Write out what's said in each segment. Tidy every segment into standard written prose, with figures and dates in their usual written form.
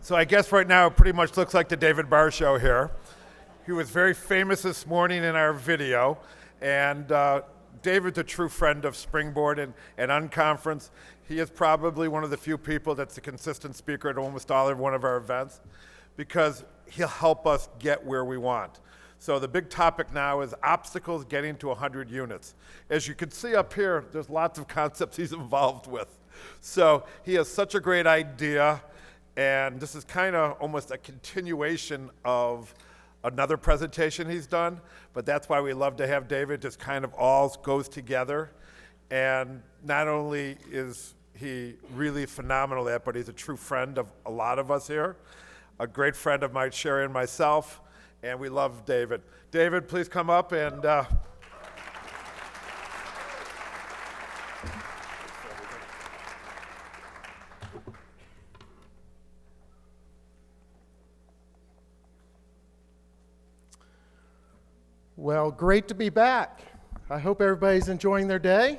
So I guess right now it pretty much looks like the David Barr show here. He was very famous this morning in our video, and David's a true friend of Springboard and Unconference. He is probably one of the few people that's a consistent speaker at almost all of one of our events because he'll help us get where we want. So the big topic now is obstacles getting to 100 units. As you can see up here, there's lots of concepts he's involved with. So he has such a great idea, and this is kind of almost a continuation of another presentation he's done, but that's why we love to have David. Just kind of all goes together, and not only is he really phenomenal at, but he's a true friend of a lot of us here, a great friend of mine, Sherry and myself, and we love David. David, please come up and Well, great to be back. I hope everybody's enjoying their day.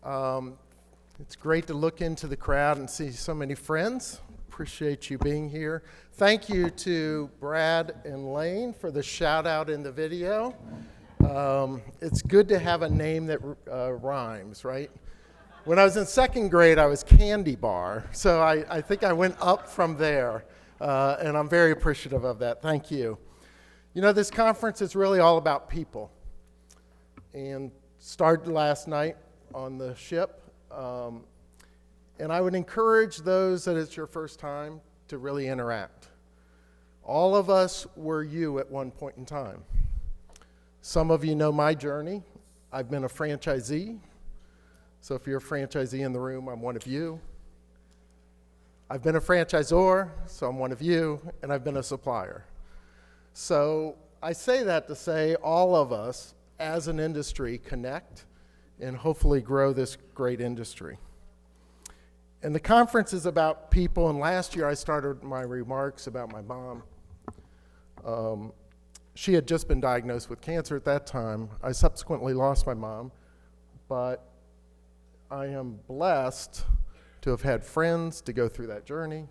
It's great to look into the crowd and see so many friends. Appreciate you being here. Thank you to Brad and Lane for the shout out in the video. It's good to have a name that rhymes, right? When I was in second grade, I was Candy Bar, so I think I went up from there, and I'm very appreciative of that. Thank you. You know, this conference is really all about people, and started last night on the ship. And I would encourage those that it's your first time to really interact. All of us were you at one point in time. Some of you know my journey. I've been a franchisee. So if you're a franchisee in the room, I'm one of you. I've been a franchisor, so I'm one of you, and I've been a supplier. So I say that to say all of us as an industry connect and hopefully grow this great industry. And the conference is about people, and last year I started my remarks about my mom. She had just been diagnosed with cancer at that time. I subsequently lost my mom, but I am blessed to have had friends to go through that journey.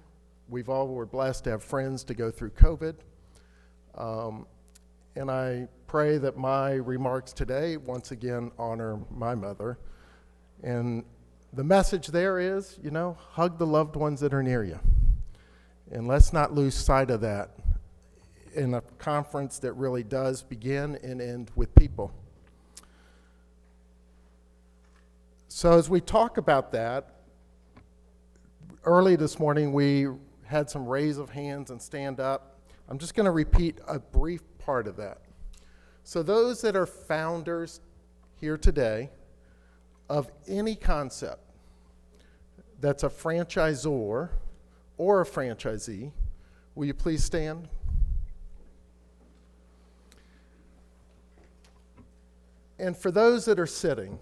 We've all were blessed to have friends to go through COVID. And I pray that my remarks today once again honor my mother. And the message there is, you know, hug the loved ones that are near you. And let's not lose sight of that in a conference that really does begin and end with people. So as we talk about that, early this morning we had some raise of hands and stand up. I'm just going to repeat a brief part of that. So those that are founders here today of any concept that's a franchisor or a franchisee, will you please stand? And for those that are sitting,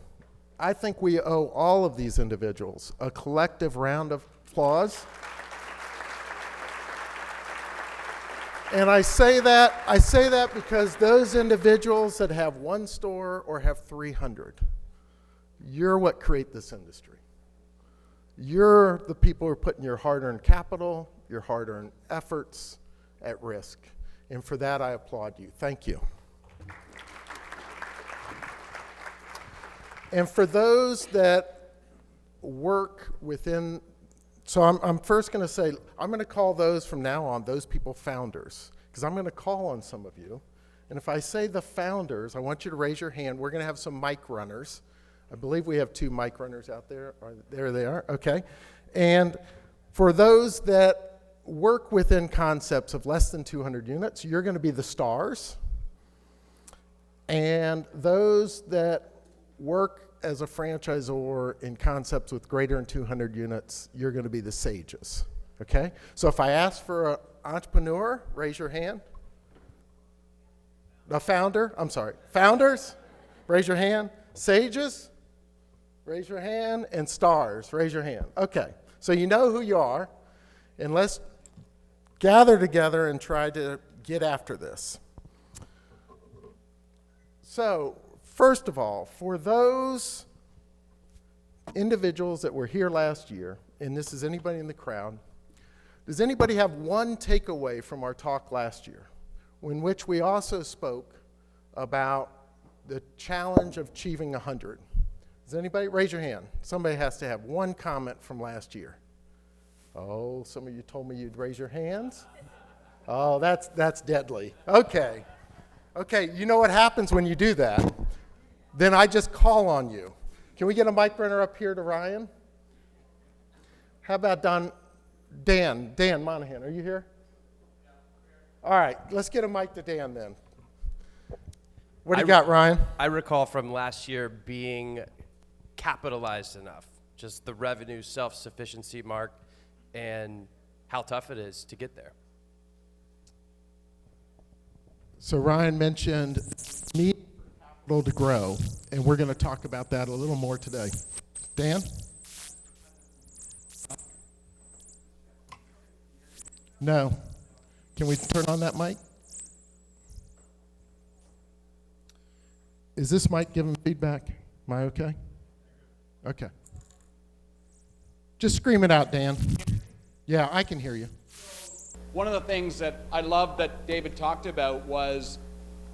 I think we owe all of these individuals a collective round of applause. And I say that because those individuals that have one store or have 300, you're what create this industry. You're the people who are putting your hard-earned capital, your hard-earned efforts at risk. And for that, I applaud you. Thank you. And for those that work within, so I'm first going to say, I'm going to call those from now on, those people founders, because I'm going to call on some of you. And if I say the founders, I want you to raise your hand. We're going to have some mic runners. I believe we have 2 mic runners out there. There they are, okay. And for those that work within concepts of less than 200 units, you're going to be the stars. And those that work as a franchisor in concepts with greater than 200 units, you're going to be the sages, okay? So if I ask for an entrepreneur, raise your hand. The founder, I'm sorry, founders, raise your hand. Sages, raise your hand. And stars, raise your hand. Okay, so you know who you are, and let's gather together and try to get after this. So, first of all, for those individuals that were here last year, and this is anybody in the crowd, Does anybody have one takeaway from our talk last year, in which we also spoke about the challenge of achieving 100? Does anybody? Raise your hand. Somebody has to have one comment from last year. Oh, some of you told me you'd raise your hands. Oh, that's deadly. Okay. Okay, you know what happens when you do that? Then I just call on you. Can we get a mic runner up here to Ryan? How about Dan Monahan, are you here? All right, let's get a mic to Dan then. What do you got, Ryan? I recall from last year being capitalized enough, just the revenue self-sufficiency mark and how tough it is to get there. So Ryan mentioned need capital to grow, and we're going to talk about that a little more today. Dan? No. Can we turn on that mic? Is this mic giving feedback? Am I okay? Okay. Just scream it out, Dan. Yeah, I can hear you. One of the things that I love that David talked about was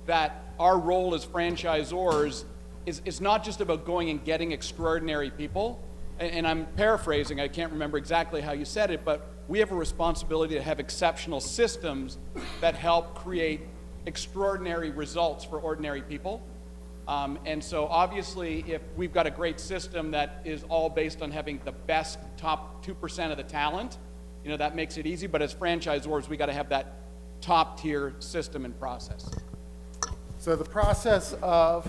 that our role as franchisors is not just about going and getting extraordinary people. And I'm paraphrasing, I can't remember exactly how you said it, but we have a responsibility to have exceptional systems that help create extraordinary results for ordinary people. And so obviously, if we've got a great system that is all based on having the best top 2% of the talent, you know, that makes it easy. But as franchisors, we got to have that top tier system and process. So the process of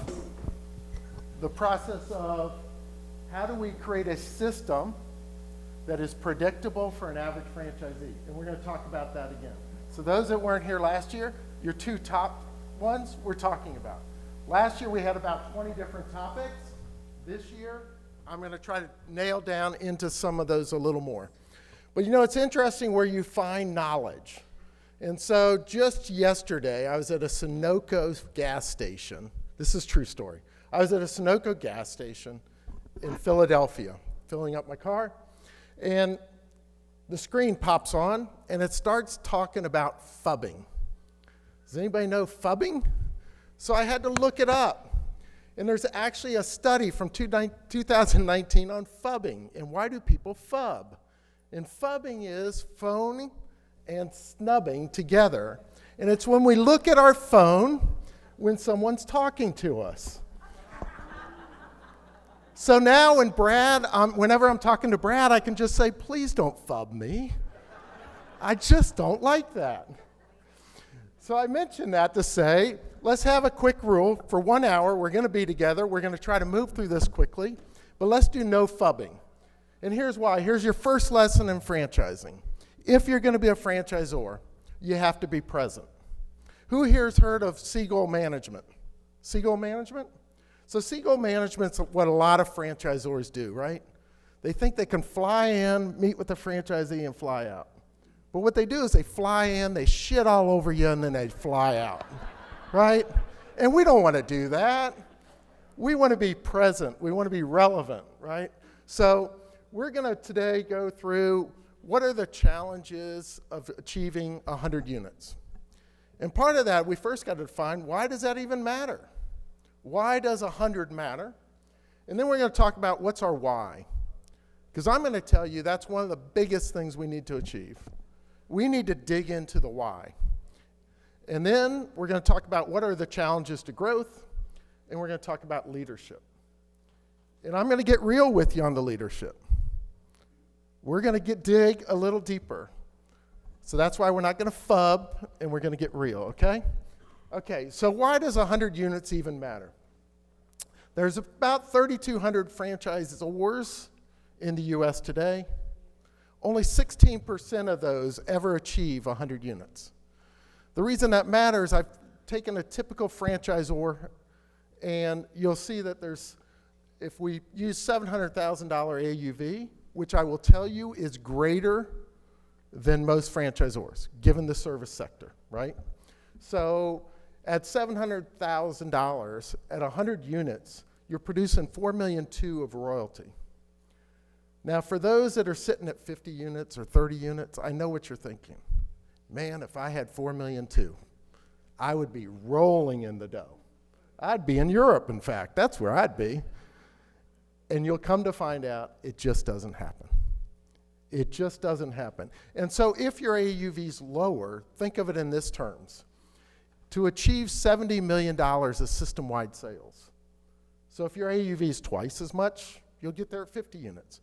how do we create a system that is predictable for an average franchisee? And we're going to talk about that again. So those that weren't here last year, your two top ones we're talking about. Last year we had about 20 different topics. This year I'm going to try to nail down into some of those a little more. But you know, it's interesting where you find knowledge. And so just yesterday I was at a Sunoco gas station. This is a true story. I was at a Sunoco gas station in Philadelphia, filling up my car, and the screen pops on and it starts talking about phubbing. Does anybody know phubbing? So I had to look it up. And there's actually a study from 2019 on phubbing and why do people phub? And phubbing is phone and snubbing together. And it's when we look at our phone when someone's talking to us. So now when whenever I'm talking to Brad, I can just say, please don't phub me. I just don't like that. So I mentioned that to say, let's have a quick rule. For 1 hour, we're going to be together. We're going to try to move through this quickly. But let's do no phubbing. And here's why. Here's your first lesson in franchising. If you're going to be a franchisor, you have to be present. Who here has heard of Seagull Management? Seagull Management? So Seagull Management's what a lot of franchisors do, right? They think they can fly in, meet with the franchisee, and fly out. But what they do is they fly in, they shit all over you, and then they fly out, right? And we don't want to do that. We want to be present. We want to be relevant, right? So we're going to today go through what are the challenges of achieving 100 units. And part of that, we first got to define, why does that even matter? Why does 100 matter? And then we're going to talk about what's our why. Because I'm going to tell you that's one of the biggest things we need to achieve. We need to dig into the why. And then we're going to talk about what are the challenges to growth, and we're going to talk about leadership. And I'm going to get real with you on the leadership. We're going to dig a little deeper. So that's why we're not going to phub, and we're going to get real, okay? Okay, so why does 100 units even matter? There's about 3,200 franchisors in the U.S. today. Only 16% of those ever achieve 100 units. The reason that matters, I've taken a typical franchisor, and you'll see that if we use $700,000 AUV, which I will tell you is greater than most franchisors, given the service sector, right? So at $700,000, at 100 units, you're producing $4.2 million of royalty. Now, for those that are sitting at 50 units or 30 units, I know what you're thinking. Man, if I had 4 million too, I would be rolling in the dough. I'd be in Europe, in fact. That's where I'd be. And you'll come to find out it just doesn't happen. It just doesn't happen. And so if your AUV's lower, think of it in this terms. To achieve $70 million of system-wide sales. So if your AUV is twice as much, you'll get there at 50 units.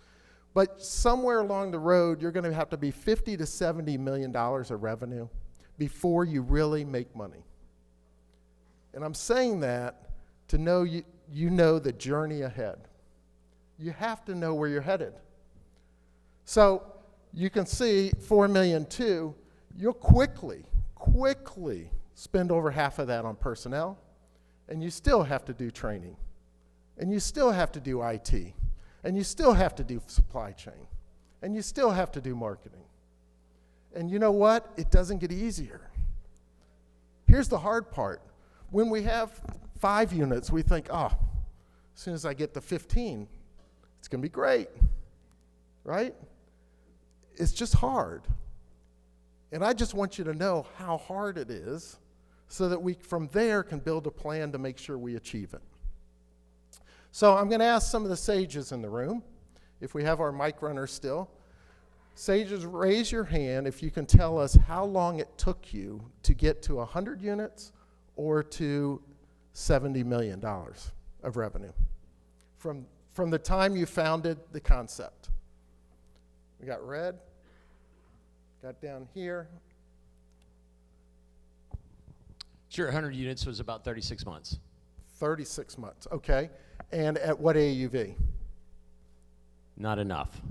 But somewhere along the road, you're going to have to be $50 to $70 million of revenue before you really make money. And I'm saying that to know you know the journey ahead. You have to know where you're headed. So you can see 4 million too, you'll quickly spend over half of that on personnel, and you still have to do training, and you still have to do IT, and you still have to do supply chain, and you still have to do marketing. And you know what? It doesn't get easier. Here's the hard part. When we have 5 units, we think, oh, as soon as I get to 15, it's going to be great, right? It's just hard. And I just want you to know how hard it is so that we, from there, can build a plan to make sure we achieve it. So I'm going to ask some of the sages in the room, if we have our mic runner still. Sages, raise your hand if you can tell us how long it took you to get to 100 units or to $70 million of revenue from the time you founded the concept. We got red, got down here. Sure, 100 units was about 36 months. 36 months, okay. And at what AUV? Not enough.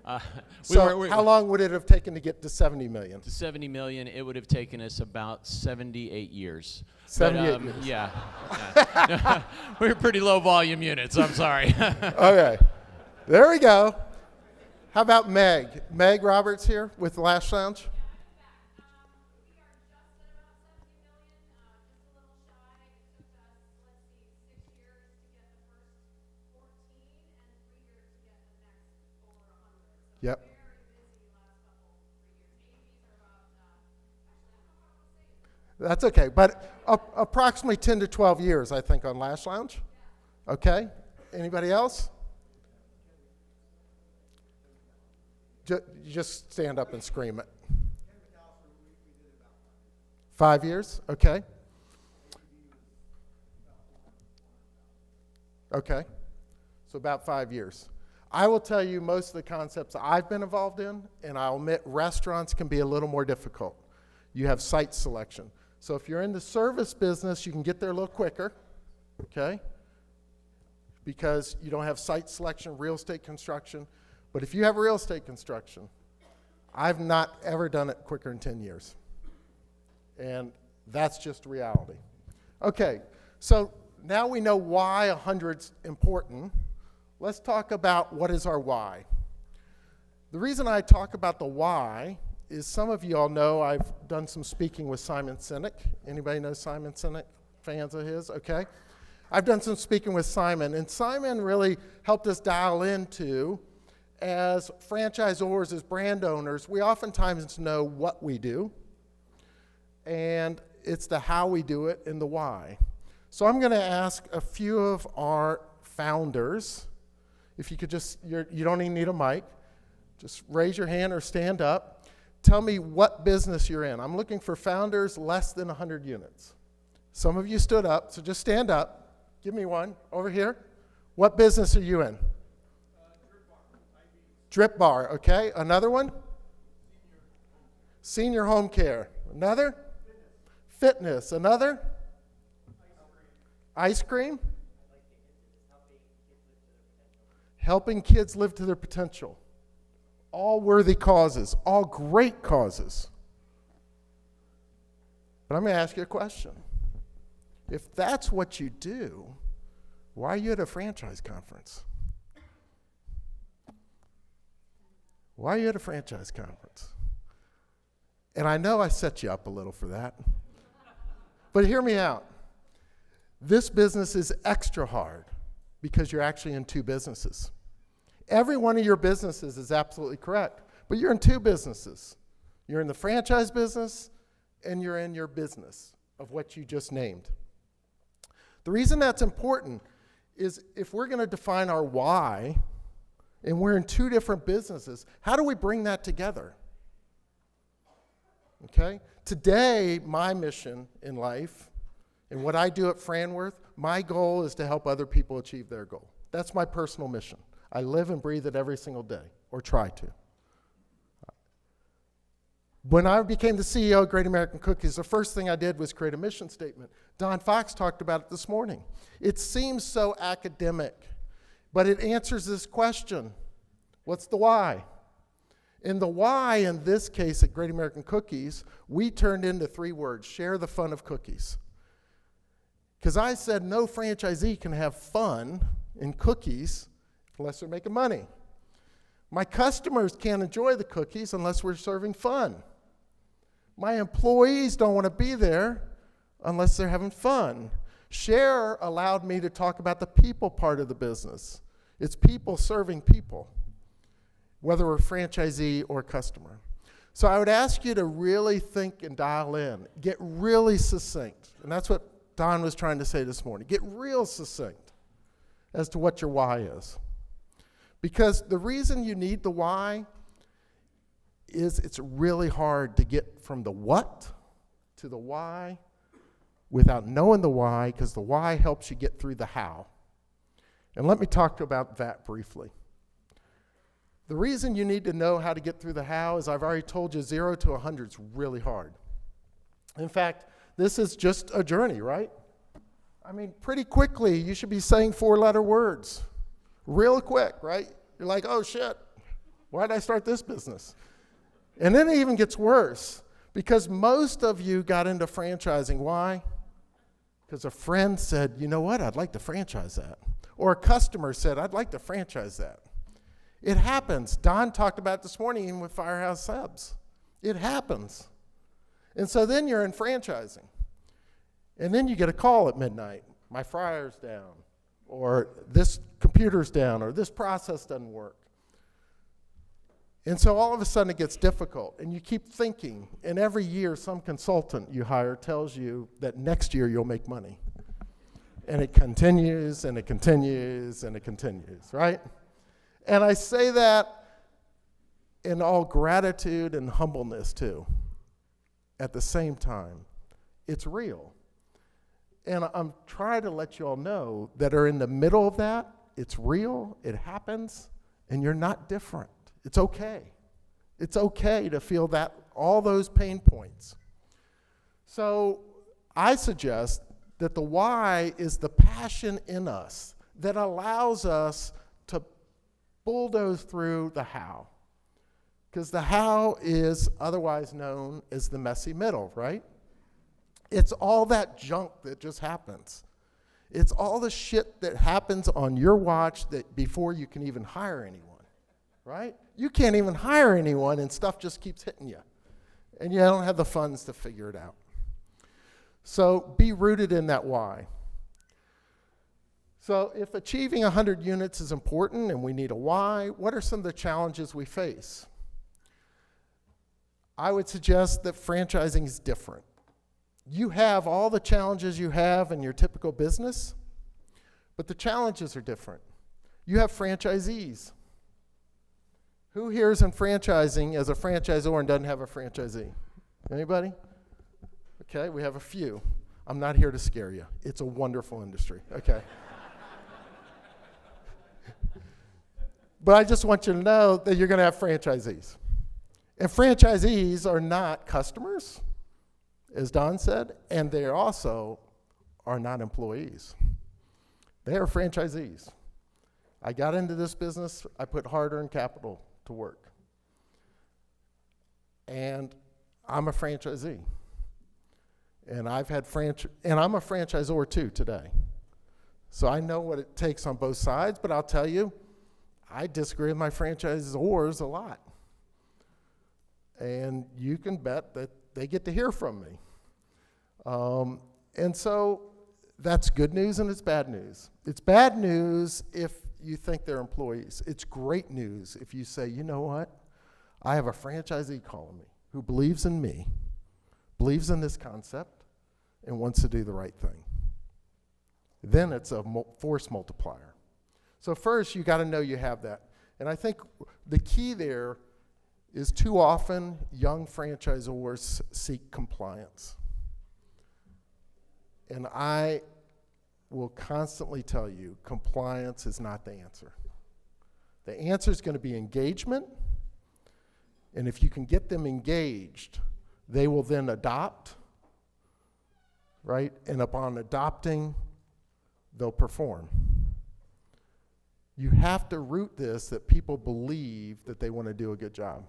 How long would it have taken to get to 70 million? To 70 million, it would have taken us about 78 years. 78 years. Yeah. Yeah. We were pretty low volume units, I'm sorry. Okay, there we go. How about Meg? Meg Roberts here with Lash Lounge. Yep. That's okay, but approximately 10 to 12 years, I think, on Lash Lounge. Okay, anybody else? Just stand up and scream it. 5 years, okay. Okay, so about 5 years. I will tell you most of the concepts I've been involved in, and I'll admit restaurants can be a little more difficult. You have site selection. So if you're in the service business, you can get there a little quicker, okay? Because you don't have site selection, real estate construction. But if you have real estate construction, I've not ever done it quicker than 10 years. And that's just reality. Okay, so now we know why 100's important. Let's talk about what is our why. The reason I talk about the why is some of you all know I've done some speaking with Simon Sinek. Anybody know Simon Sinek? Fans of his? Okay. I've done some speaking with Simon, and Simon really helped us dial into, as franchisors, as brand owners, we oftentimes know what we do, and it's the how we do it and the why. So I'm going to ask a few of our founders, if you could just, you don't even need a mic, just raise your hand or stand up. Tell me what business you're in. I'm looking for founders less than 100 units. Some of you stood up, so just stand up. Give me one over here. What business are you in? Drip Bar, okay. Another one? Senior home care. Another? Fitness. Another? Ice cream? Helping kids live to their potential. All worthy causes, all great causes. But I'm going to ask you a question. If that's what you do, why are you at a franchise conference? Why are you at a franchise conference? And I know I set you up a little for that. But hear me out. This business is extra hard because you're actually in two businesses. Every one of your businesses is absolutely correct, but you're in two businesses. You're in the franchise business and you're in your business of what you just named. The reason that's important is if we're going to define our why and we're in two different businesses, how do we bring that together? Okay? Today, my mission in life and what I do at FranWorth, my goal is to help other people achieve their goal. That's my personal mission. I live and breathe it every single day, or try to. When I became the CEO of Great American Cookies, the first thing I did was create a mission statement. Don Fox talked about it this morning. It seems so academic, but it answers this question. What's the why? And the why, in this case at Great American Cookies, we turned into 3 words: share the fun of cookies. Because I said no franchisee can have fun in cookies unless they're making money. My customers can't enjoy the cookies unless we're serving fun. My employees don't want to be there unless they're having fun. Share allowed me to talk about the people part of the business. It's people serving people, whether we're franchisee or customer. So I would ask you to really think and dial in, get really succinct. And that's what Don was trying to say this morning. Get real succinct as to what your why is. Because the reason you need the why is it's really hard to get from the what to the why without knowing the why, because the why helps you get through the how. And let me talk about that briefly. The reason you need to know how to get through the how is I've already told you 0 to 100 is really hard. In fact, this is just a journey, right? I mean, pretty quickly, you should be saying 4-letter words. Real quick, right? You're like, oh shit, why did I start this business? And then it even gets worse, because most of you got into franchising. Why? Because a friend said, you know what, I'd like to franchise that. Or a customer said, I'd like to franchise that. It happens. Don talked about it this morning even with Firehouse Subs. It happens. And so then you're in franchising. And then you get a call at midnight. My fryer's down, or this computer's down, or this process doesn't work. And so all of a sudden it gets difficult, and you keep thinking, and every year some consultant you hire tells you that next year you'll make money. And it continues, and it continues, and it continues, right? And I say that in all gratitude and humbleness too. At the same time, it's real. And I'm trying to let you all know that are in the middle of that, it's real, it happens, and you're not different. It's okay. It's okay to feel that, all those pain points. So I suggest that the why is the passion in us that allows us to bulldoze through the how. Because the how is otherwise known as the messy middle, right? It's all that junk that just happens. It's all the shit that happens on your watch that before you can even hire anyone, right? You can't even hire anyone and stuff just keeps hitting you. And you don't have the funds to figure it out. So be rooted in that why. So if achieving 100 units is important and we need a why, what are some of the challenges we face? I would suggest that franchising is different. You have all the challenges you have in your typical business, but the challenges are different. You have franchisees. Who here is in franchising as a franchisor and doesn't have a franchisee? Anybody? Okay, we have a few. I'm not here to scare you. It's a wonderful industry, okay? But I just want you to know that you're going to have franchisees. And franchisees are not customers, as Don said, and they also are not employees. They are franchisees. I got into this business, I put hard-earned capital to work. And I'm a franchisee. And I'm a franchisor too today. So I know what it takes on both sides, but I'll tell you, I disagree with my franchisors a lot. And you can bet that they get to hear from me. And so that's good news and it's bad news. It's bad news if you think they're employees. It's great news if you say, you know what? I have a franchisee calling me who believes in me, believes in this concept, and wants to do the right thing. Then it's a force multiplier. So first, you got to know you have that. And I think the key there is too often young franchisors seek compliance. And I will constantly tell you, compliance is not the answer. The answer is going to be engagement. And if you can get them engaged, they will then adopt, right? And upon adopting, they'll perform. You have to root this that people believe that they want to do a good job.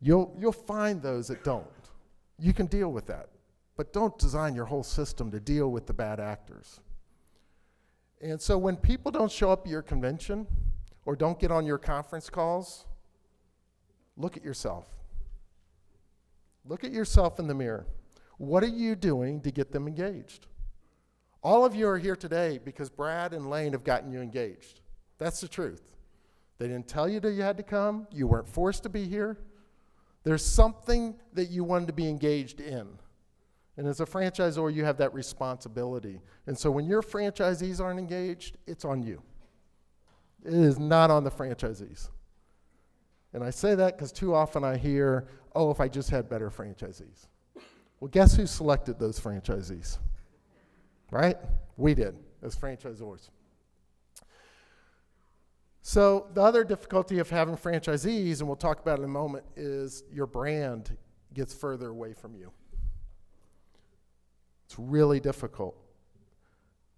You'll find those that don't. You can deal with that. But don't design your whole system to deal with the bad actors. And so when people don't show up at your convention or don't get on your conference calls, look at yourself. Look at yourself in the mirror. What are you doing to get them engaged? All of you are here today because Brad and Lane have gotten you engaged. That's the truth. They didn't tell you that you had to come. You weren't forced to be here. There's something that you wanted to be engaged in. And as a franchisor, you have that responsibility. And so when your franchisees aren't engaged, it's on you. It is not on the franchisees. And I say that because too often I hear, oh, if I just had better franchisees. Well, guess who selected those franchisees? Right? We did, as franchisors. So the other difficulty of having franchisees, and we'll talk about it in a moment, is your brand gets further away from you. It's really difficult.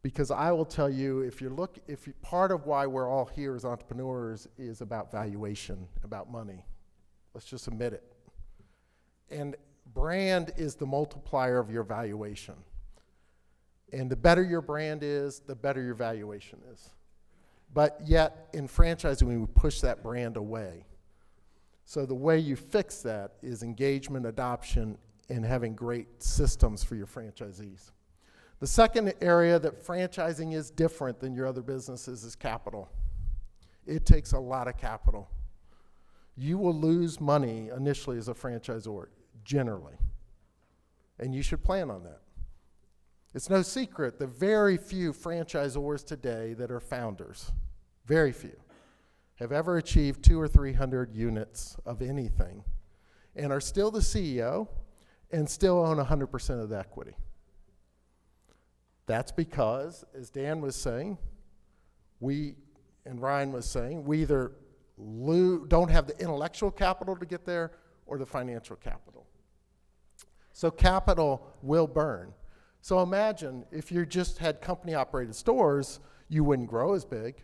Because I will tell you, part of why we're all here as entrepreneurs is about valuation, about money. Let's just admit it. And brand is the multiplier of your valuation. And the better your brand is, the better your valuation is. But yet, in franchising, we push that brand away. So the way you fix that is engagement, adoption, and having great systems for your franchisees. The second area that franchising is different than your other businesses is capital. It takes a lot of capital. You will lose money initially as a franchisor, generally. And you should plan on that. It's no secret that very few franchisors today that are founders, very few, have ever achieved 200 or 300 units of anything and are still the CEO and still own 100% of the equity. That's because, as Dan was saying, and Ryan was saying, we either don't have the intellectual capital to get there or the financial capital. So capital will burn. So imagine if you just had company-operated stores, you wouldn't grow as big.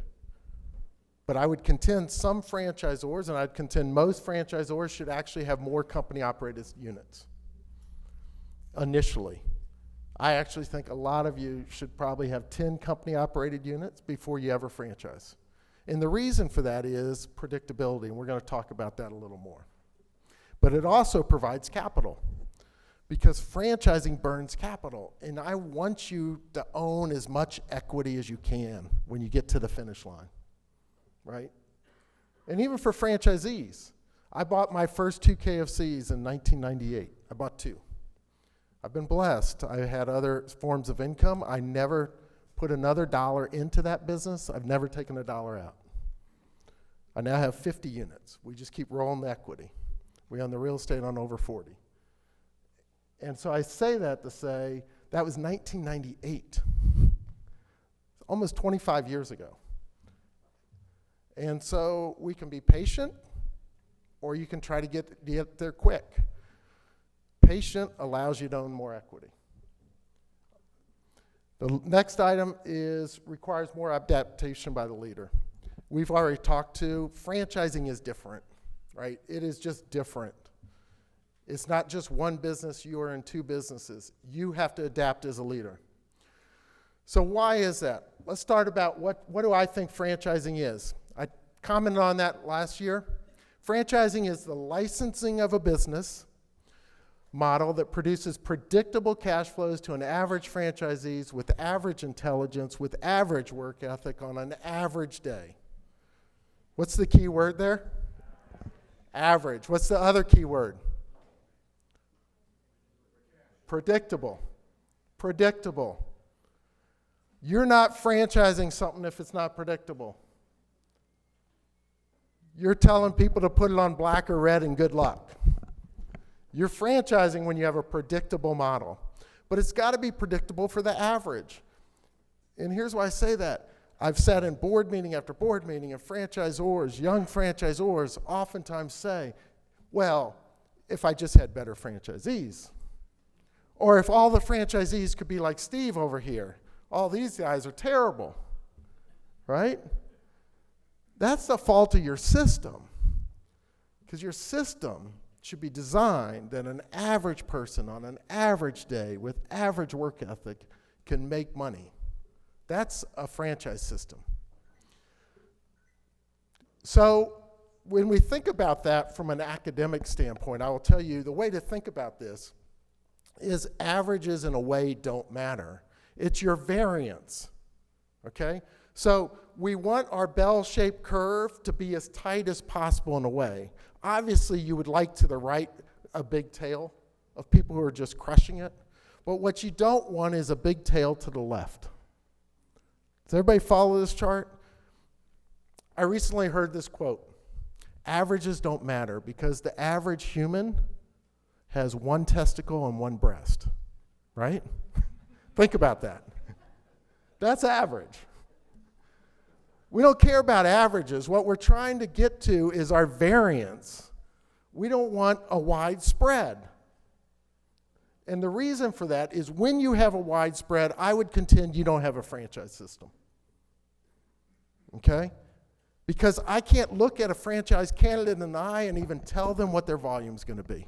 But I would contend some franchisors, and I'd contend most franchisors should actually have more company-operated units initially. I actually think a lot of you should probably have 10 company-operated units before you ever franchise. And the reason for that is predictability, and we're going to talk about that a little more. But it also provides capital, because franchising burns capital. And I want you to own as much equity as you can when you get to the finish line, right? And even for franchisees, I bought my first 2 KFCs in 1998. I bought 2. I've been blessed. I had other forms of income. I never put another dollar into that business. I've never taken a dollar out. I now have 50 units. We just keep rolling the equity. We own the real estate on over 40. And so I say that to say that was 1998, almost 25 years ago. And so we can be patient, or you can try to get there quick. Patient allows you to own more equity. The next item requires more adaptation by the leader. We've already talked to, franchising is different, right? It is just different. It's not just one business, you are in 2 businesses. You have to adapt as a leader. So why is that? Let's start about what do I think franchising is. I commented on that last year. Franchising is the licensing of a business, model that produces predictable cash flows to an average franchisees with average intelligence, with average work ethic on an average day. What's the key word there? Average. What's the other key word? Predictable. Predictable. You're not franchising something if it's not predictable. You're telling people to put it on black or red and good luck. You're franchising when you have a predictable model. But it's got to be predictable for the average. And here's why I say that. I've sat in board meeting after board meeting, and franchisors, young franchisors, oftentimes say, well, if I just had better franchisees, or if all the franchisees could be like Steve over here, all these guys are terrible, right? That's the fault of your system, because your system should be designed that an average person on an average day with average work ethic can make money. That's a franchise system. So when we think about that from an academic standpoint, I will tell you the way to think about this is averages in a way don't matter. It's your variance, okay? So we want our bell-shaped curve to be as tight as possible in a way. Obviously, you would like to the right a big tail of people who are just crushing it, but what you don't want is a big tail to the left. Does everybody follow this chart? I recently heard this quote: averages don't matter because the average human has one testicle and one breast, right? Think about that. That's average. We don't care about averages. What we're trying to get to is our variance. We don't want a wide spread. And the reason for that is when you have a wide spread, I would contend you don't have a franchise system. Okay? Because I can't look at a franchise candidate in the eye and even tell them what their volume is going to be.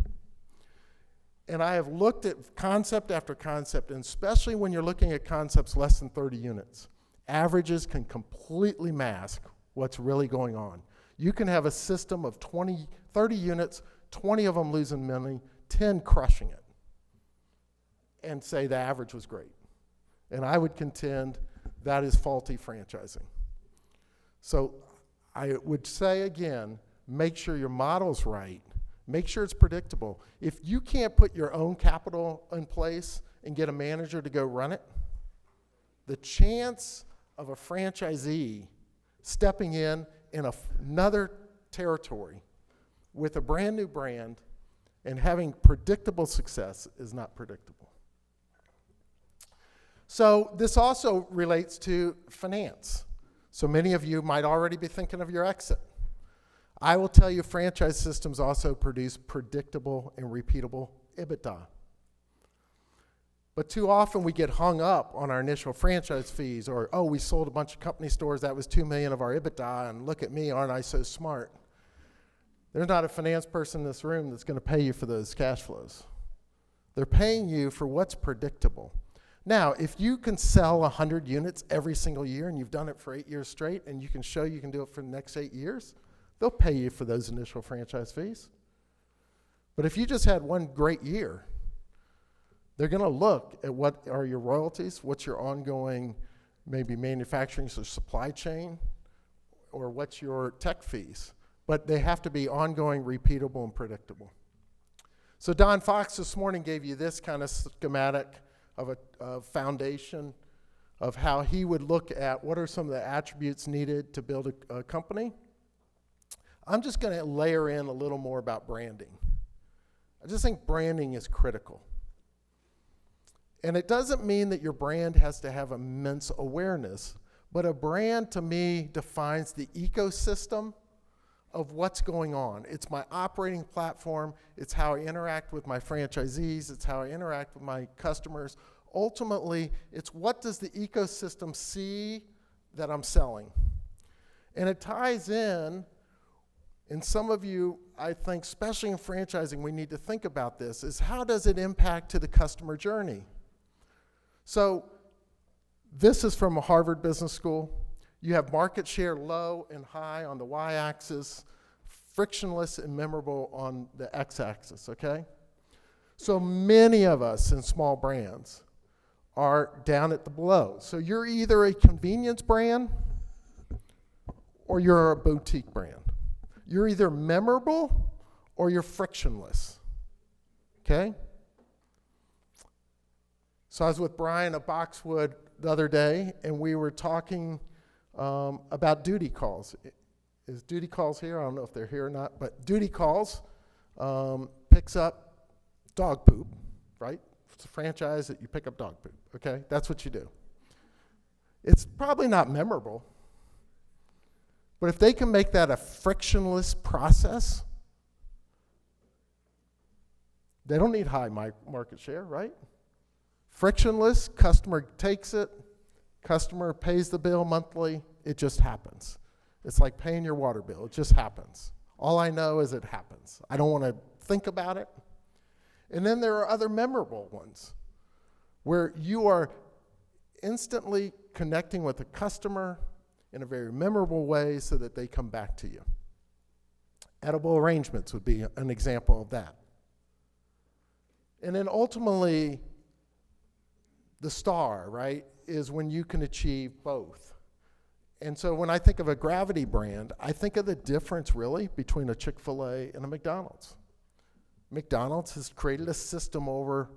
And I have looked at concept after concept, and especially when you're looking at concepts less than 30 units, averages can completely mask what's really going on. You can have a system of 30 units, 20 of them losing money, 10 crushing it, and say the average was great. And I would contend that is faulty franchising. So I would say again, make sure your model's right. Make sure it's predictable. If you can't put your own capital in place and get a manager to go run it, the chance of a franchisee stepping in another territory with a brand new brand and having predictable success is not predictable. So this also relates to finance. So many of you might already be thinking of your exit. I will tell you franchise systems also produce predictable and repeatable EBITDA. But too often we get hung up on our initial franchise fees, or, oh, we sold a bunch of company stores, that was $2 million of our EBITDA, and look at me, aren't I so smart? There's not a finance person in this room that's going to pay you for those cash flows. They're paying you for what's predictable. Now, if you can sell 100 units every single year, and you've done it for 8 years straight, and you can show you can do it for the next 8 years, they'll pay you for those initial franchise fees. But if you just had one great year, they're going to look at what are your royalties, what's your ongoing maybe manufacturing or supply chain, or what's your tech fees. But they have to be ongoing, repeatable, and predictable. So Don Fox this morning gave you this kind of schematic of a foundation of how he would look at what are some of the attributes needed to build a company. I'm just going to layer in a little more about branding. I just think branding is critical. And it doesn't mean that your brand has to have immense awareness, but a brand to me defines the ecosystem of what's going on. It's my operating platform, it's how I interact with my franchisees, it's how I interact with my customers. Ultimately, it's what does the ecosystem see that I'm selling? And it ties in, and some of you, I think, especially in franchising, we need to think about this, is how does it impact to the customer journey? So this is from a Harvard Business School. You have market share low and high on the y-axis, frictionless and memorable on the x-axis, okay? So many of us in small brands are down at the below. So you're either a convenience brand or you're a boutique brand. You're either memorable or you're frictionless, okay? So I was with Brian at Boxwood the other day, and we were talking about duty calls. Is duty calls here? I don't know if they're here or not, but duty calls picks up dog poop, right? It's a franchise that you pick up dog poop, okay? That's what you do. It's probably not memorable, but if they can make that a frictionless process, they don't need high market share, right? Frictionless, customer takes it, customer pays the bill monthly, it just happens. It's like paying your water bill, it just happens. All I know is it happens. I don't want to think about it. And then there are other memorable ones where you are instantly connecting with the customer in a very memorable way so that they come back to you. Edible arrangements would be an example of that. And then ultimately, the star, right, is when you can achieve both. And so when I think of a Gravity brand, I think of the difference really between a Chick-fil-A and a McDonald's. McDonald's has created a system over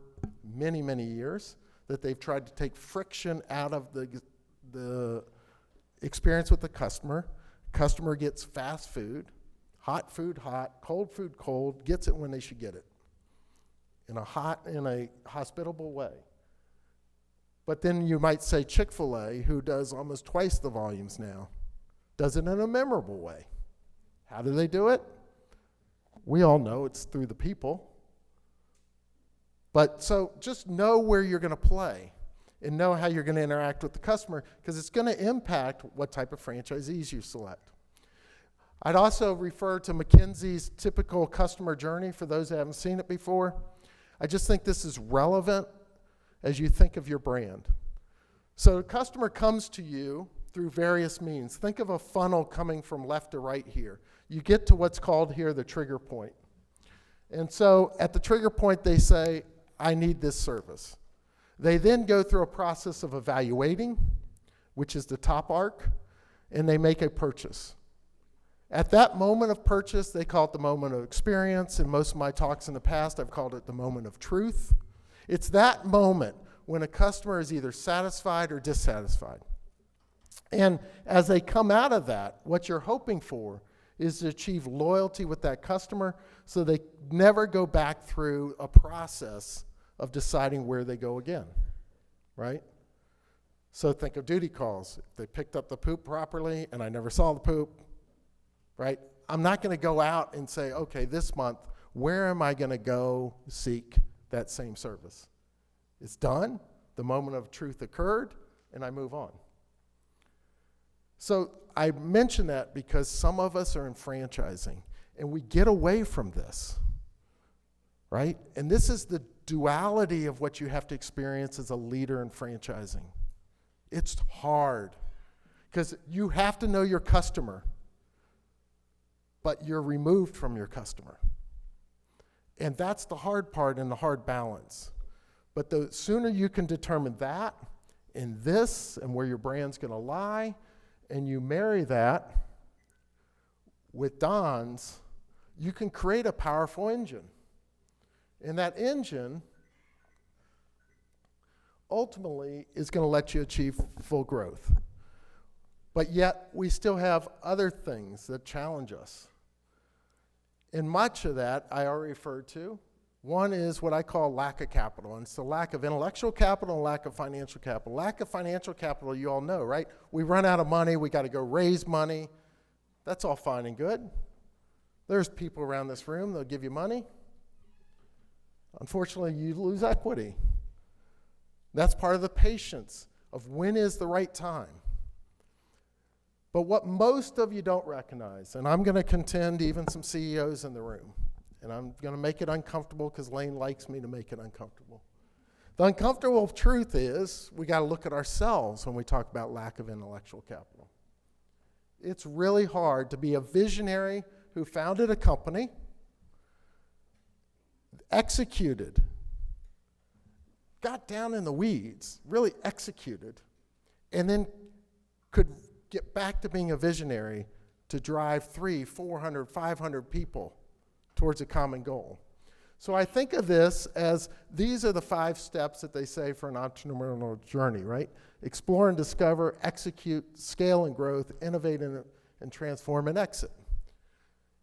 many, many years that they've tried to take friction out of the experience with the customer. Customer gets fast food hot, cold food cold, gets it when they should get it. In a hospitable way. But then you might say Chick-fil-A, who does almost twice the volumes now, does it in a memorable way. How do they do it? We all know it's through the people. But so just know where you're going to play and know how you're going to interact with the customer, because it's going to impact what type of franchisees you select. I'd also refer to McKinsey's typical customer journey for those that haven't seen it before. I just think this is relevant as you think of your brand. So a customer comes to you through various means. Think of a funnel coming from left to right here. You get to what's called here the trigger point. And so at the trigger point, they say, I need this service. They then go through a process of evaluating, which is the top arc, and they make a purchase. At that moment of purchase, they call it the moment of experience. In most of my talks in the past, I've called it the moment of truth. It's that moment when a customer is either satisfied or dissatisfied. And as they come out of that, what you're hoping for is to achieve loyalty with that customer so they never go back through a process of deciding where they go again, right? So think of duty calls. If they picked up the poop properly and I never saw the poop, right? I'm not going to go out and say, okay, this month, where am I going to go seek that same service? It's done. The moment of truth occurred, and I move on. So I mention that because some of us are in franchising, and we get away from this, right? And this is the duality of what you have to experience as a leader in franchising. It's hard because you have to know your customer, but you're removed from your customer. And that's the hard part and the hard balance. But the sooner you can determine that and this and where your brand's going to lie, and you marry that with Don's, you can create a powerful engine. And that engine ultimately is going to let you achieve full growth. But yet we still have other things that challenge us. And much of that I already referred to. One is what I call lack of capital, and it's the lack of intellectual capital and lack of financial capital. Lack of financial capital, you all know, right? We run out of money, we got to go raise money. That's all fine and good. There's people around this room, they'll give you money. Unfortunately, you lose equity. That's part of the patience of when is the right time. But what most of you don't recognize, and I'm going to contend even some CEOs in the room, and I'm going to make it uncomfortable because Lane likes me to make it uncomfortable. The uncomfortable truth is we got to look at ourselves when we talk about lack of intellectual capital. It's really hard to be a visionary who founded a company, executed got down in the weeds, really executed, and then could get back to being a visionary to drive 300, 400, 500 people towards a common goal. So I think of this as these are the 5 steps that they say for an entrepreneurial journey, right? Explore and discover, execute, scale and growth, innovate and transform and exit.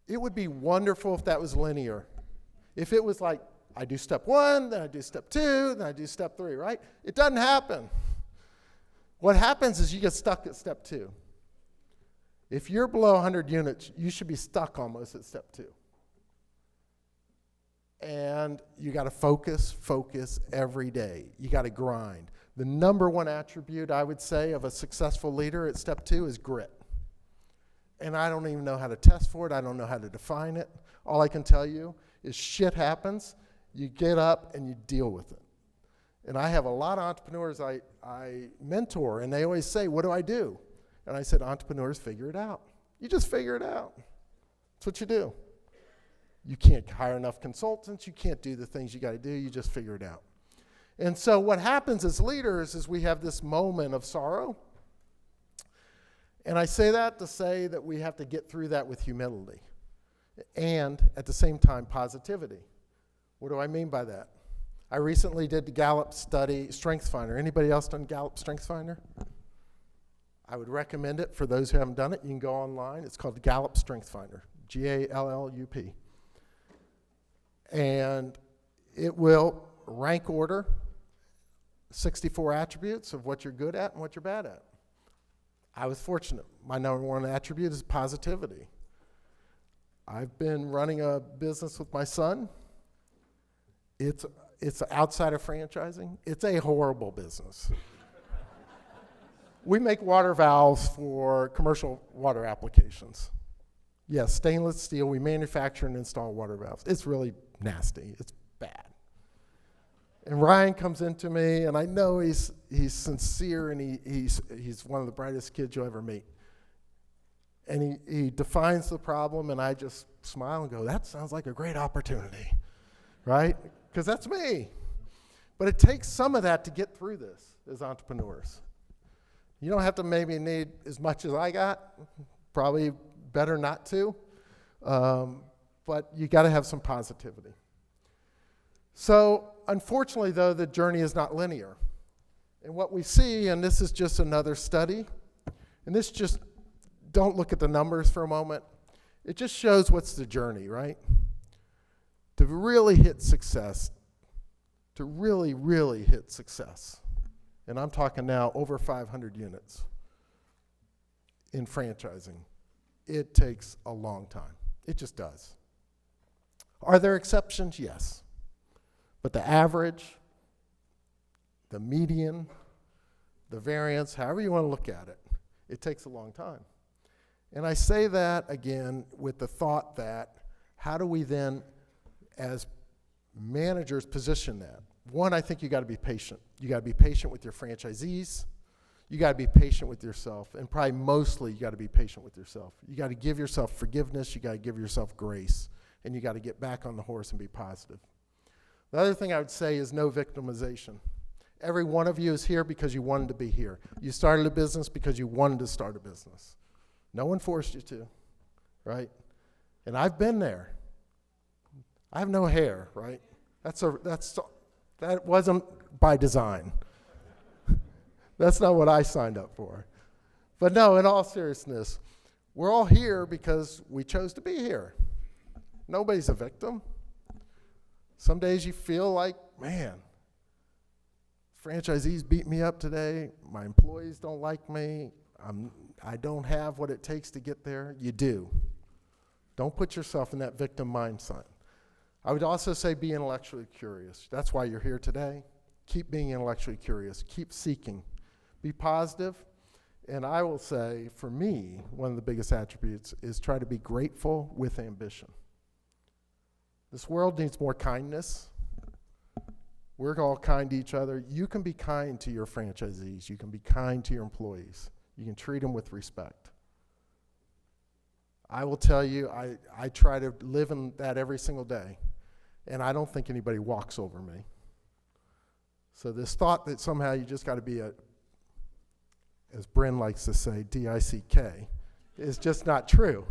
It would be wonderful if that was linear. If it was like, I do step 1, then I do step 2, then I do step 3, right? It doesn't happen. What happens is you get stuck at step 2. If you're below 100 units, you should be stuck almost at step 2. And you got to focus every day. You got to grind. The number 1 attribute I would say of a successful leader at step 2 is grit. And I don't even know how to test for it. I don't know how to define it. All I can tell you is shit happens. You get up and you deal with it. And I have a lot of entrepreneurs I mentor, and they always say, what do I do? And I said, entrepreneurs figure it out. You just figure it out. That's what you do. You can't hire enough consultants. You can't do the things you got to do. You just figure it out. And so what happens as leaders is we have this moment of sorrow. And I say that to say that we have to get through that with humility and, at the same time, positivity. What do I mean by that? I recently did the Gallup study, StrengthsFinder. Anybody else done Gallup StrengthsFinder? I would recommend it for those who haven't done it. You can go online. It's called Gallup StrengthsFinder, Gallup. And it will rank order 64 attributes of what you're good at and what you're bad at. I was fortunate. My number 1 attribute is positivity. I've been running a business with my son. It's outside of franchising. It's a horrible business. We make water valves for commercial water applications. Yes, stainless steel. We manufacture and install water valves. It's really nasty. It's bad. And Ryan comes into me, and I know he's sincere, and he's one of the brightest kids you'll ever meet. And he defines the problem, and I just smile and go, that sounds like a great opportunity, right? Because that's me. But it takes some of that to get through this as entrepreneurs. You don't have to maybe need as much as I got, probably better not to, but you got to have some positivity. So unfortunately, though, the journey is not linear. And what we see, and this is just another study, and this just, don't look at the numbers for a moment. It just shows what's the journey, right? To really hit success, to really, really hit success. And I'm talking now over 500 units in franchising. It takes a long time. It just does. Are there exceptions? Yes. But the average, the median, the variance, however you want to look at it, it takes a long time. And I say that, again, with the thought that how do we then, as managers, position that? One, I think you got to be patient. You got to be patient with your franchisees. You got to be patient with yourself. And probably mostly, you got to be patient with yourself. You got to give yourself forgiveness. You got to give yourself grace. And you got to get back on the horse and be positive. The other thing I would say is no victimization. Every one of you is here because you wanted to be here. You started a business because you wanted to start a business. No one forced you to, right? And I've been there. I have no hair, right? That wasn't by design. That's not what I signed up for. But no, in all seriousness, we're all here because we chose to be here. Nobody's a victim. Some days you feel like, man, franchisees beat me up today. My employees don't like me. I don't have what it takes to get there. You do. Don't put yourself in that victim mindset. I would also say be intellectually curious. That's why you're here today. Keep being intellectually curious. Keep seeking. Be positive. And I will say, for me, one of the biggest attributes is try to be grateful with ambition. This world needs more kindness. We're all kind to each other. You can be kind to your franchisees. You can be kind to your employees. You can treat them with respect. I will tell you, I try to live in that every single day, and I don't think anybody walks over me. So this thought that somehow you just got to be as Bryn likes to say, D-I-C-K, is just not true.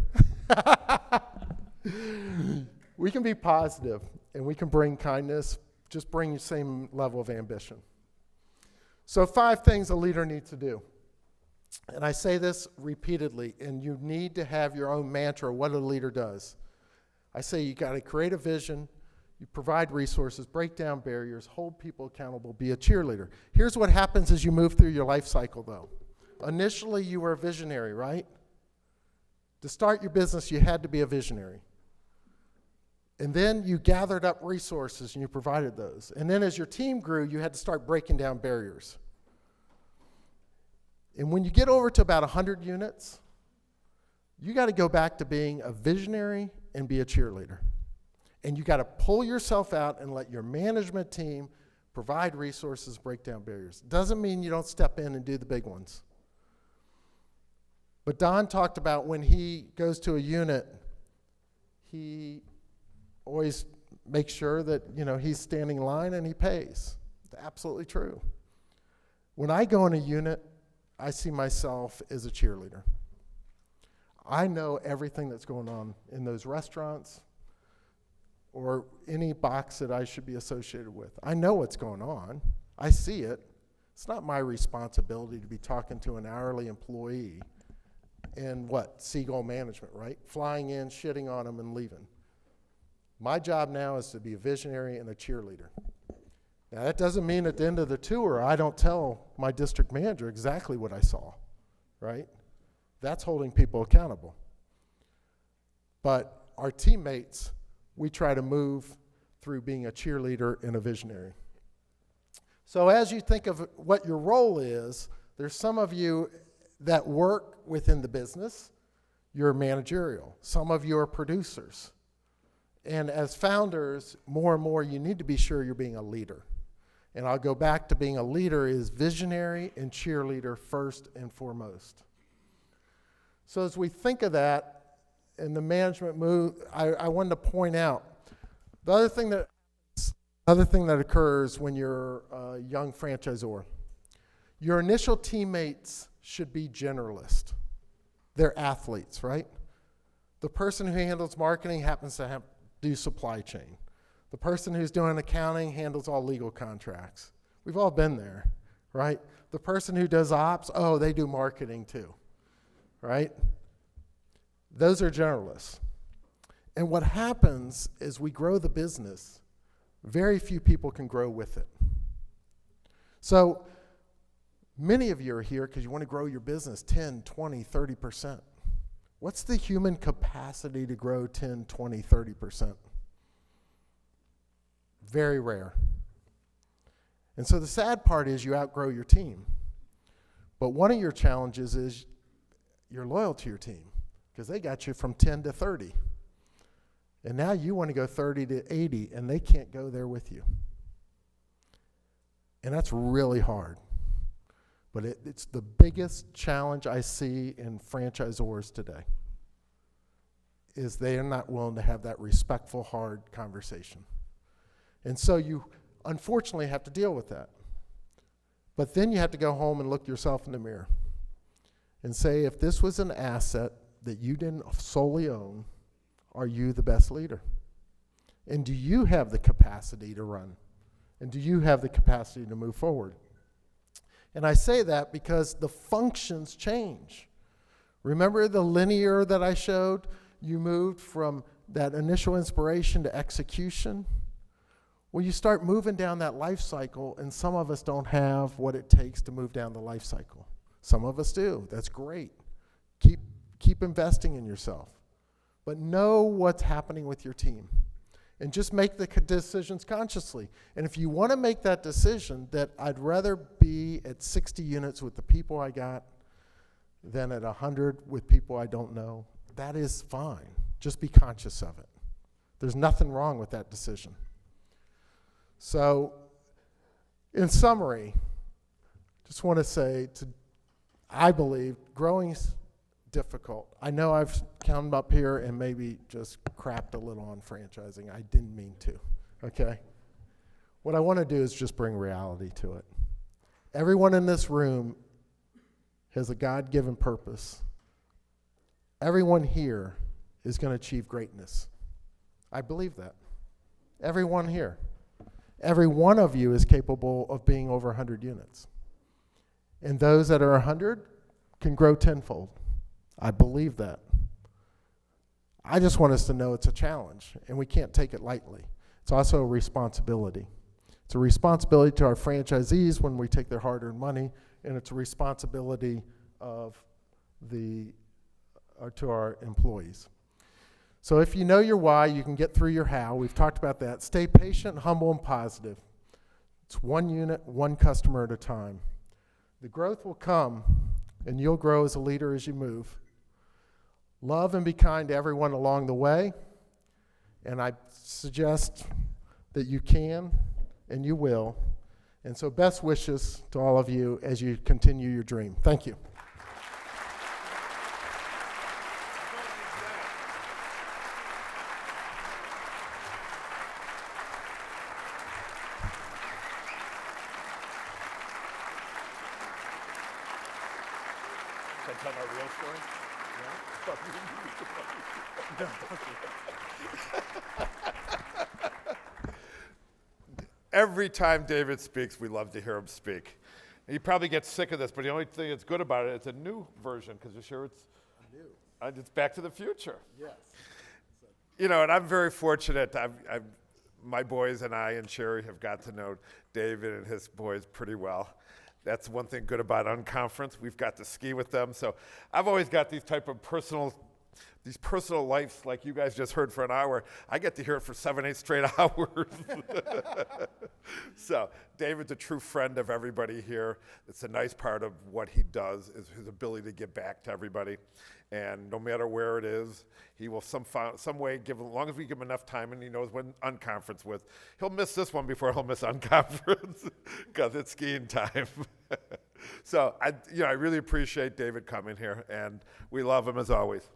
We can be positive, and we can bring kindness, just bring the same level of ambition. So 5 things a leader needs to do. And I say this repeatedly, and you need to have your own mantra, what a leader does. I say you got to create a vision, you provide resources, break down barriers, hold people accountable, be a cheerleader. Here's what happens as you move through your life cycle, though. Initially, you were a visionary, right? To start your business, you had to be a visionary. And then you gathered up resources and you provided those. And then as your team grew, you had to start breaking down barriers. And when you get over to about 100 units, you got to go back to being a visionary and be a cheerleader. And you got to pull yourself out and let your management team provide resources, break down barriers. Doesn't mean you don't step in and do the big ones. But Don talked about when he goes to a unit, he always makes sure that, he's standing in line and he pays. It's absolutely true. When I go in a unit, I see myself as a cheerleader. I know everything that's going on in those restaurants or any box that I should be associated with. I know what's going on. I see it. It's not my responsibility to be talking to an hourly employee in seagull management, right? Flying in, shitting on them, and leaving. My job now is to be a visionary and a cheerleader. Now, that doesn't mean at the end of the tour, I don't tell my district manager exactly what I saw, right? That's holding people accountable. But our teammates, we try to move through being a cheerleader and a visionary. So as you think of what your role is, there's some of you that work within the business. You're managerial. Some of you are producers. And as founders, more and more, you need to be sure you're being a leader. And I'll go back to being a leader is visionary and cheerleader first and foremost. So as we think of that and the management move, I wanted to point out the other thing that occurs when you're a young franchisor. Your initial teammates should be generalists. They're athletes, right? The person who handles marketing happens to do supply chain. The person who's doing accounting handles all legal contracts. We've all been there, right? The person who does ops, they do marketing too, right? Those are generalists. And what happens is we grow the business, very few people can grow with it. So many of you are here because you want to grow your business 10, 20, 30%. What's the human capacity to grow 10, 20, 30%? Very rare. And so the sad part is you outgrow your team. But one of your challenges is you're loyal to your team because they got you from 10 to 30. And now you want to go 30 to 80 and they can't go there with you. And that's really hard. But it's the biggest challenge I see in franchisors today is they are not willing to have that respectful, hard conversation. And so you unfortunately have to deal with that. But then you have to go home and look yourself in the mirror and say, if this was an asset that you didn't solely own, are you the best leader? And do you have the capacity to run? And do you have the capacity to move forward? And I say that because the functions change. Remember the linear that I showed? You moved from that initial inspiration to execution. Well, you start moving down that life cycle, and some of us don't have what it takes to move down the life cycle. Some of us do. That's great. Keep investing in yourself. But know what's happening with your team. And just make the decisions consciously. And if you want to make that decision that I'd rather be at 60 units with the people I got than at 100 with people I don't know, that is fine. Just be conscious of it. There's nothing wrong with that decision. So, in summary, just want to say, I believe growing's difficult. I know I've come up here and maybe just crapped a little on franchising. I didn't mean to, okay? What I want to do is just bring reality to it. Everyone in this room has a God-given purpose. Everyone here is going to achieve greatness. I believe that. Everyone here. Every one of you is capable of being over 100 units. And those that are 100 can grow tenfold. I believe that. I just want us to know it's a challenge, and we can't take it lightly. It's also a responsibility. It's a responsibility to our franchisees when we take their hard-earned money, and it's a responsibility to our employees. So if you know your why, you can get through your how. We've talked about that. Stay patient, humble, and positive. It's one unit, one customer at a time. The growth will come, and you'll grow as a leader as you move. Love and be kind to everyone along the way, and I suggest that you can and you will. And so best wishes to all of you as you continue your dream. Thank you. Can I tell my real story? Every time David speaks, we love to hear him speak. He probably gets sick of this, but the only thing that's good about it, it's a new version, because you're sure it's new. It's Back to the Future. Yes. You know, and I'm very fortunate. My boys and I and Sherry have got to know David and his boys pretty well. That's one thing good about Unconference. We've got to ski with them. So I've always got these type of personal lives like you guys just heard for an hour. I get to hear it for 7-8 straight hours. So David's a true friend of everybody here. It's a nice part of what he does is his ability to give back to everybody. And no matter where it is, he will some way give, as long as we give him enough time and he knows when Unconference with. He'll miss this one before he'll miss Unconference because it's skiing time. So I really appreciate David coming here, and we love him as always.